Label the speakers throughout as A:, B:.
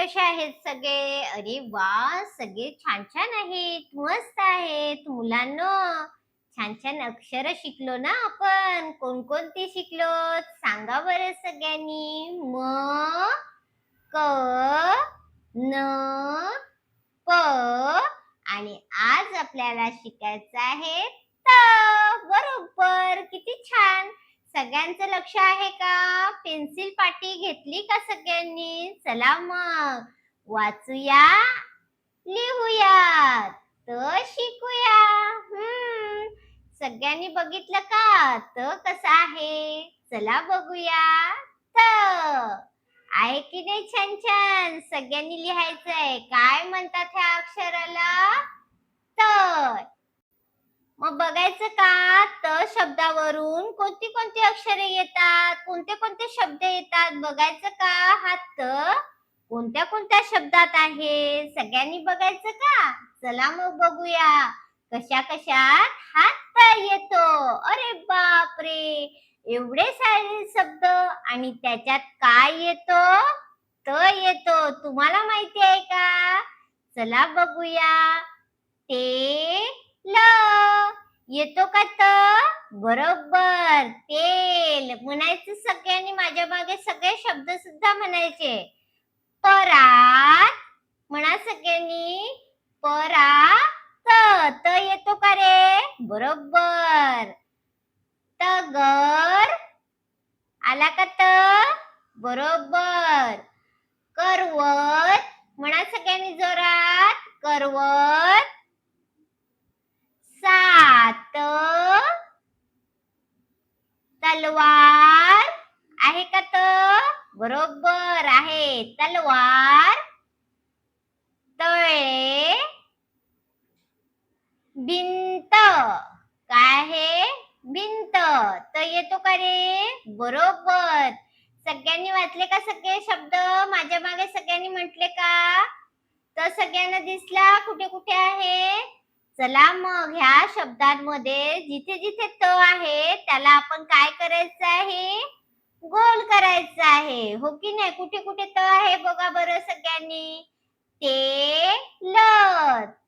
A: कसे आहेत सगळे? अरे वा, सगळे छान छान आहेत, मस्त आहेत. मुलांनो, छान छान अक्षर शिकलो ना आपण. कोणकोणती शिकलो? सांगा बरं सगळ्यांनी. क, न, प आणि आज आपल्याला शिकायचं आहे त. बरोबर, किती छान. सगळ्यांचं लक्ष आहे का? पेन्सिल पाटी घेतली का सगळ्यांनी? चला मग वाचूया, लिहूया, त शिकूया. हम्म सगळ्यांनी बघितलं का? त कसा आहे? चला बघूया. त आहे की नाही छान छान? सगळ्यांनी लिहायचंय. काय म्हणतात ह्या अक्षराला? त. मग बघायचं का त शब्दावरून कोणती कोणती अक्षरे येतात, कोणते कोणते शब्द येतात बघायचं का? हा त कोणत्या कोणत्या शब्दात आहे सगळ्यांनी बघायचं का? चला मग बघूया कशा कशात हा त येतो. अरे बापरे, एवढे सारे शब्द आणि त्याच्यात काय येतो? त येतो. तुम्हाला माहिती आहे का? चला बघूया. तेल येतो का त? बरोबर, तेल म्हणायचं सगळ्यांनी. माझ्या मागे सगळे शब्द सुद्धा म्हणायचे. परात म्हणा सगळ्यांनी. परात, त येतो का रे? बरोबर. तगर आला का त? बरोबर. करवत म्हणा सगळ्यांनी जोरात. करवत. सात, तलवार आहे का त? बरोबर आहे. तलवार. तळे. भिंत काय आहे? भिंत. त येतो का रे? बरोबर. सगळ्यांनी वाचले का सगळे शब्द? माझ्या मागे सगळ्यांनी म्हटले का? तर सगळ्यांना दिसला कुठे कुठे आहे? चला मग ह्या शब्दांमध्ये जिथे जिथे त आहे त्याला आपण काय करायचं आहे? गोल करायचं आहे. हो की नाही? कुठे कुठे त आहे बघा बरं सगळ्यांनी. तेल,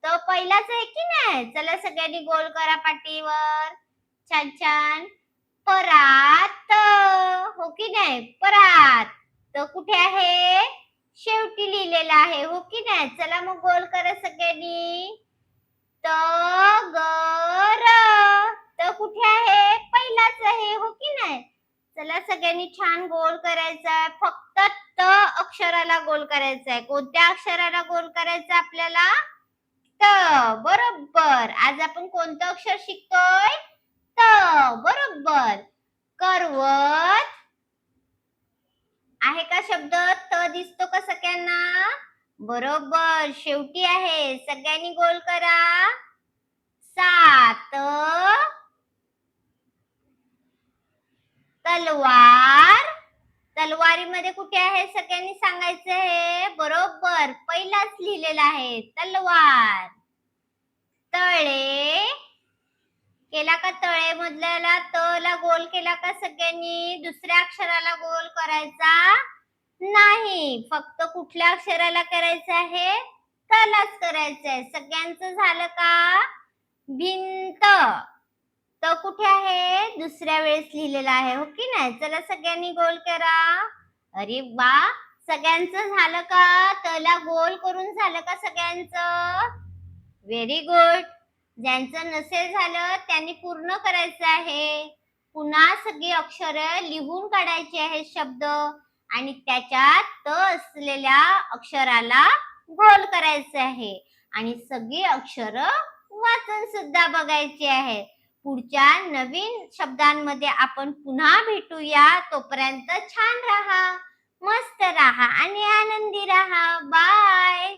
A: त पहिलाच आहे की नाही? चला सगळ्यांनी गोल करा पाटीवर. छान छान. परात, हो की नाही? परात. त कुठे आहे? शेवटी लिहिलेला आहे. हो की नाही? चला मग गोल करा सगळ्यांनी. तगर, त कुठे आहे? पहिलाच आहे. हो की नाही? चला सगळ्यांनी छान गोल करायचा. फक्त त अक्षराला गोल करायचा आहे. कोणत्या अक्षराला गोल करायचं आपल्याला? त. बरोबर. आज आपण कोणतं अक्षर शिकतोय? त. बरोबर. करवत आहे का शब्द? त दिसतो का सगळ्यांना? बरोबर, शेवटी आहे. सगळ्यांनी गोल करा. सात, तलवार. तलवारीमध्ये कुठे आहे सगळ्यांनी सांगायचं आहे. बरोबर, पहिलाच लिहिलेला आहे तलवार. तळे केला का? तळे मधल्याला त ला गोल केला का सगळ्यांनी? दुसऱ्या अक्षराला गोल करायचा नाही. फक्त कुठल्या अक्षराला करायचं आहे? तलाच करायचं आहे. सगळ्यांचं झालं का? भिंत. त कुठे आहे? दुसऱ्या वेळेस लिहिलेला आहे. हो की नाही? चला सगळ्यांनी गोल करा. अरे वा, सगळ्यांचं झालं का? तला गोल करून झालं का सगळ्यांचं? Very good. ज्यांचं नसेल झालं त्यांनी पूर्ण करायचं आहे. पुन्हा सगळी अक्षरं लिहून काढायची आहेत शब्द आणि त्याच्यात त असलेल्या अक्षराला गोल करायचे आहे आणि सगळी अक्षरं वाचून सुद्धा बघायची आहे. पुढच्या नवीन शब्दांमध्ये आपण पुन्हा भेटूया. तोपर्यंत छान राहा, मस्त राहा आणि आनंदी राहा. बाय.